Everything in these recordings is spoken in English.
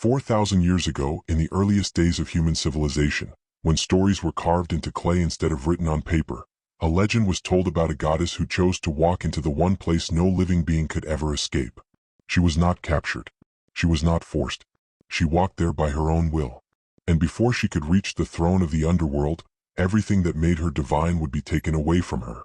4,000 years ago, in the earliest days of human civilization, when stories were carved into clay instead of written on paper, a legend was told about a goddess who chose to walk into the one place no living being could ever escape. She was not captured. She was not forced. She walked there by her own will. And before she could reach the throne of the underworld, everything that made her divine would be taken away from her.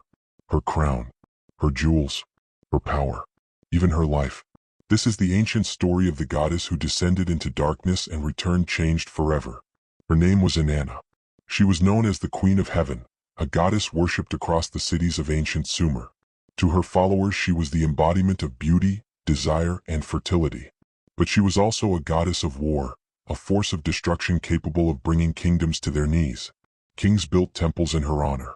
Her crown, her jewels, her power, even her life. This is the ancient story of the goddess who descended into darkness and returned changed forever. Her name was Inanna. She was known as the Queen of Heaven, a goddess worshipped across the cities of ancient Sumer. To her followers she was the embodiment of beauty, desire, and fertility. But she was also a goddess of war, a force of destruction capable of bringing kingdoms to their knees. Kings built temples in her honor.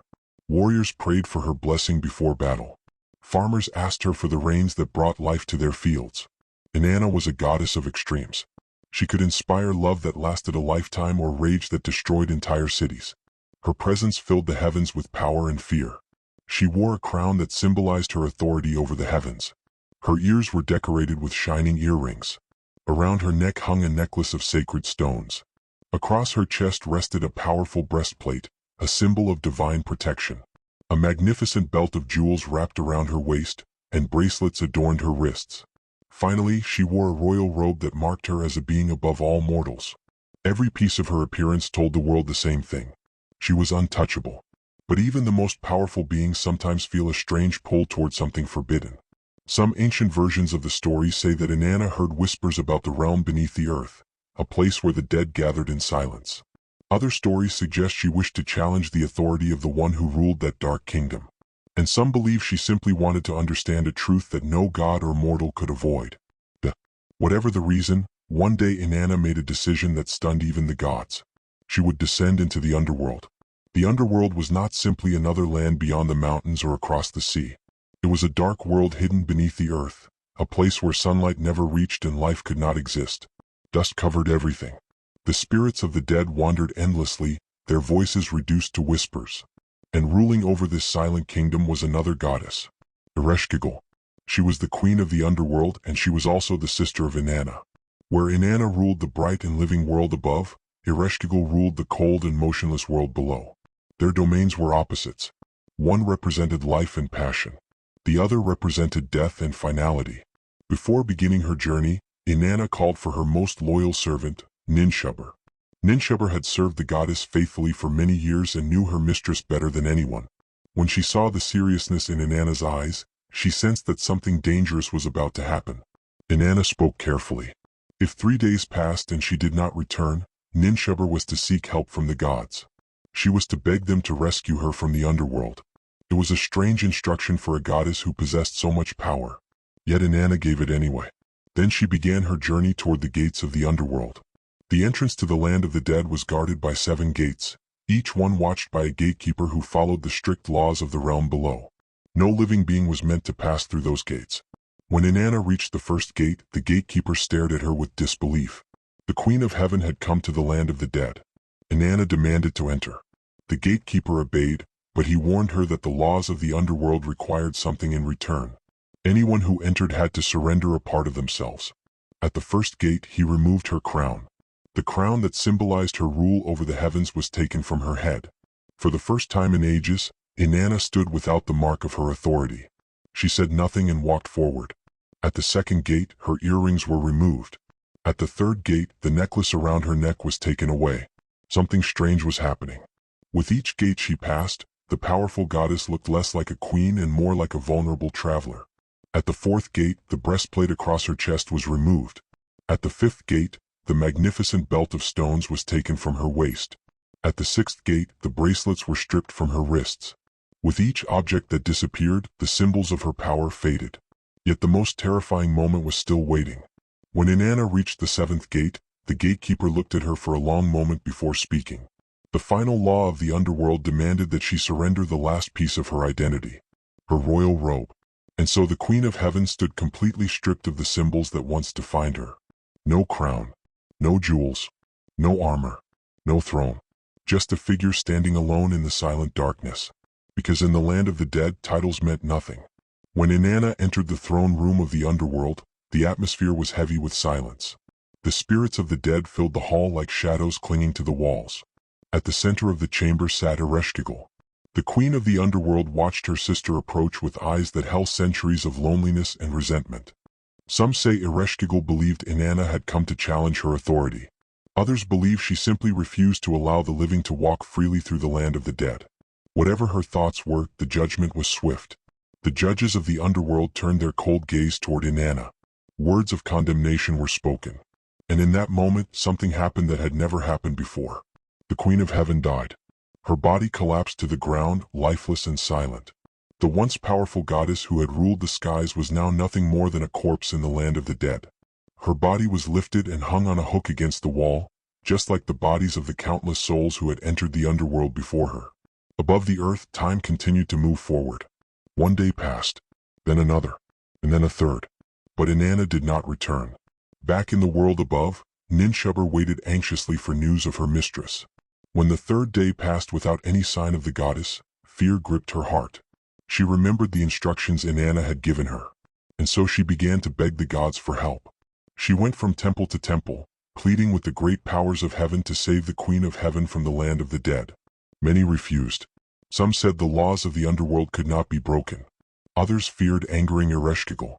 Warriors prayed for her blessing before battle. Farmers asked her for the rains that brought life to their fields. Inanna was a goddess of extremes. She could inspire love that lasted a lifetime or rage that destroyed entire cities. Her presence filled the heavens with power and fear. She wore a crown that symbolized her authority over the heavens. Her ears were decorated with shining earrings. Around her neck hung a necklace of sacred stones. Across her chest rested a powerful breastplate, a symbol of divine protection. A magnificent belt of jewels wrapped around her waist, and bracelets adorned her wrists. Finally, she wore a royal robe that marked her as a being above all mortals. Every piece of her appearance told the world the same thing. She was untouchable. But even the most powerful beings sometimes feel a strange pull toward something forbidden. Some ancient versions of the story say that Inanna heard whispers about the realm beneath the earth, a place where the dead gathered in silence. Other stories suggest she wished to challenge the authority of the one who ruled that dark kingdom. And some believe she simply wanted to understand a truth that no god or mortal could avoid. Whatever the reason, one day Inanna made a decision that stunned even the gods. She would descend into the underworld. The underworld was not simply another land beyond the mountains or across the sea. It was a dark world hidden beneath the earth, a place where sunlight never reached and life could not exist. Dust covered everything. The spirits of the dead wandered endlessly, their voices reduced to whispers. And ruling over this silent kingdom was another goddess, Ereshkigal. She was the queen of the underworld, and she was also the sister of Inanna. Where Inanna ruled the bright and living world above, Ereshkigal ruled the cold and motionless world below. Their domains were opposites. One represented life and passion. The other represented death and finality. Before beginning her journey, Inanna called for her most loyal servant, Ninshubber. Ninshubber had served the goddess faithfully for many years and knew her mistress better than anyone. When she saw the seriousness in Inanna's eyes, she sensed that something dangerous was about to happen. Inanna spoke carefully. If 3 days passed and she did not return, Ninshubber was to seek help from the gods. She was to beg them to rescue her from the underworld. It was a strange instruction for a goddess who possessed so much power. Yet Inanna gave it anyway. Then she began her journey toward the gates of the underworld. The entrance to the land of the dead was guarded by 7 gates, each one watched by a gatekeeper who followed the strict laws of the realm below. No living being was meant to pass through those gates. When Inanna reached the first gate, the gatekeeper stared at her with disbelief. The Queen of Heaven had come to the land of the dead. Inanna demanded to enter. The gatekeeper obeyed, but he warned her that the laws of the underworld required something in return. Anyone who entered had to surrender a part of themselves. At the first gate, he removed her crown. The crown that symbolized her rule over the heavens was taken from her head. For the first time in ages, Inanna stood without the mark of her authority. She said nothing and walked forward. At the second gate, her earrings were removed. At the third gate, the necklace around her neck was taken away. Something strange was happening. With each gate she passed, the powerful goddess looked less like a queen and more like a vulnerable traveler. At the fourth gate, the breastplate across her chest was removed. At the fifth gate, the magnificent belt of stones was taken from her waist. At the sixth gate, the bracelets were stripped from her wrists. With each object that disappeared, the symbols of her power faded. Yet the most terrifying moment was still waiting. When Inanna reached the 7th gate, the gatekeeper looked at her for a long moment before speaking. The final law of the underworld demanded that she surrender the last piece of her identity, her royal robe. And so the Queen of Heaven stood completely stripped of the symbols that once defined her. No crown, no jewels, no armor, no throne. Just a figure standing alone in the silent darkness. Because in the land of the dead, titles meant nothing. When Inanna entered the throne room of the underworld, the atmosphere was heavy with silence. The spirits of the dead filled the hall like shadows clinging to the walls. At the center of the chamber sat Ereshkigal. The queen of the underworld watched her sister approach with eyes that held centuries of loneliness and resentment. Some say Ereshkigal believed Inanna had come to challenge her authority. Others believe she simply refused to allow the living to walk freely through the land of the dead. Whatever her thoughts were, the judgment was swift. The judges of the underworld turned their cold gaze toward Inanna. Words of condemnation were spoken. And in that moment, something happened that had never happened before. The Queen of Heaven died. Her body collapsed to the ground, lifeless and silent. The once powerful goddess who had ruled the skies was now nothing more than a corpse in the land of the dead. Her body was lifted and hung on a hook against the wall, just like the bodies of the countless souls who had entered the underworld before her. Above the earth, time continued to move forward. One day passed, then another, and then a third. But Inanna did not return. Back in the world above, Ninshubber waited anxiously for news of her mistress. When the third day passed without any sign of the goddess, fear gripped her heart. She remembered the instructions Inanna had given her, and so she began to beg the gods for help. She went from temple to temple, pleading with the great powers of heaven to save the Queen of Heaven from the land of the dead. Many refused. Some said the laws of the underworld could not be broken. Others feared angering Ereshkigal.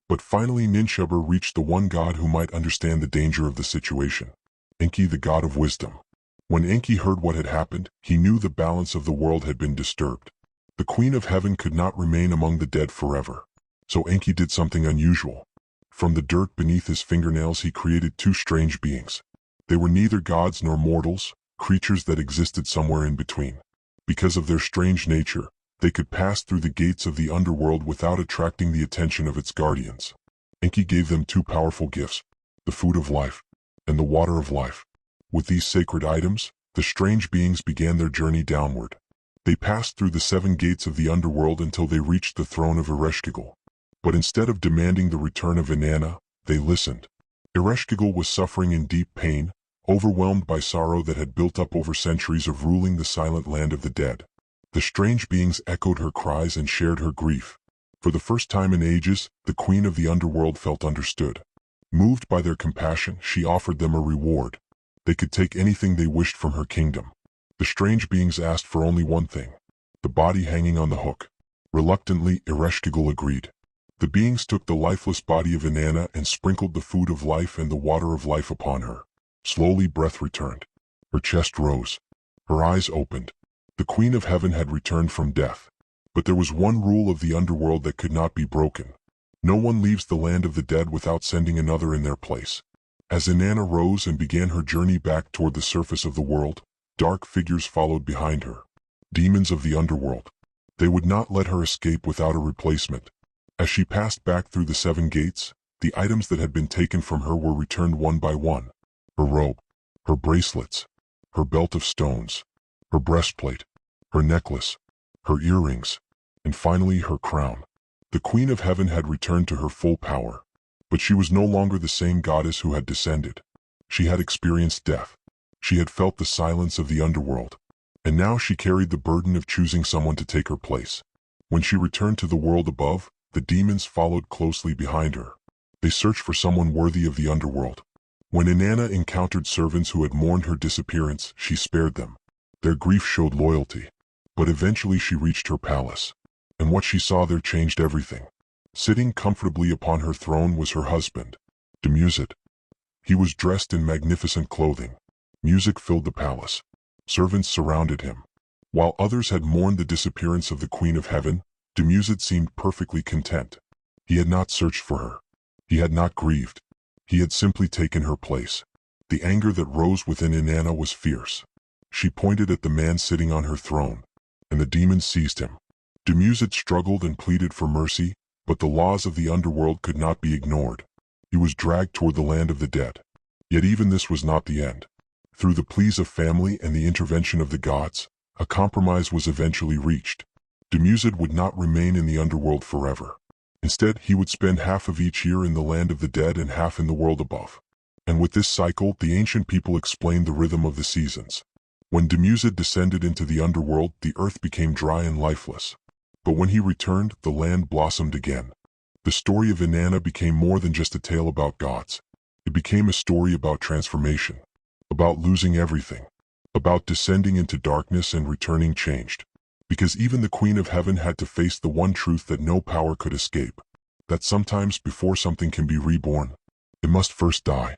But finally Ninshubber reached the one god who might understand the danger of the situation. Enki, the god of wisdom. When Enki heard what had happened, he knew the balance of the world had been disturbed. The Queen of Heaven could not remain among the dead forever. So Enki did something unusual. From the dirt beneath his fingernails he created two strange beings. They were neither gods nor mortals, creatures that existed somewhere in between. Because of their strange nature, they could pass through the gates of the underworld without attracting the attention of its guardians. Enki gave them two powerful gifts, the food of life and the water of life. With these sacred items, the strange beings began their journey downward. They passed through the 7 gates of the underworld until they reached the throne of Ereshkigal. But instead of demanding the return of Inanna, they listened. Ereshkigal was suffering in deep pain, overwhelmed by sorrow that had built up over centuries of ruling the silent land of the dead. The strange beings echoed her cries and shared her grief. For the first time in ages, the queen of the underworld felt understood. Moved by their compassion, she offered them a reward. They could take anything they wished from her kingdom. The strange beings asked for only one thing, the body hanging on the hook. Reluctantly, Ereshkigal agreed. The beings took the lifeless body of Inanna and sprinkled the food of life and the water of life upon her. Slowly breath returned. Her chest rose. Her eyes opened. The Queen of Heaven had returned from death. But there was one rule of the underworld that could not be broken. No one leaves the land of the dead without sending another in their place. As Inanna rose and began her journey back toward the surface of the world, dark figures followed behind her. Demons of the underworld. They would not let her escape without a replacement. As she passed back through the 7 gates, the items that had been taken from her were returned one by one. Her robe, her bracelets, her belt of stones, her breastplate, her necklace, her earrings, and finally her crown. The Queen of Heaven had returned to her full power. But she was no longer the same goddess who had descended. She had experienced death. She had felt the silence of the underworld. And now she carried the burden of choosing someone to take her place. When she returned to the world above, the demons followed closely behind her. They searched for someone worthy of the underworld. When Inanna encountered servants who had mourned her disappearance, she spared them. Their grief showed loyalty. But eventually she reached her palace. And what she saw there changed everything. Sitting comfortably upon her throne was her husband, Dumuzid. He was dressed in magnificent clothing. Music filled the palace. Servants surrounded him. While others had mourned the disappearance of the Queen of Heaven, Dumuzid seemed perfectly content. He had not searched for her. He had not grieved. He had simply taken her place. The anger that rose within Inanna was fierce. She pointed at the man sitting on her throne, and the demons seized him. Dumuzid struggled and pleaded for mercy, but the laws of the underworld could not be ignored. He was dragged toward the land of the dead. Yet even this was not the end. Through the pleas of family and the intervention of the gods, a compromise was eventually reached. Dumuzid would not remain in the underworld forever. Instead, he would spend half of each year in the land of the dead and half in the world above. And with this cycle, the ancient people explained the rhythm of the seasons. When Dumuzid descended into the underworld, the earth became dry and lifeless. But when he returned, the land blossomed again. The story of Inanna became more than just a tale about gods. It became a story about transformation, about losing everything, about descending into darkness and returning changed. Because even the Queen of Heaven had to face the one truth that no power could escape, that sometimes before something can be reborn, it must first die.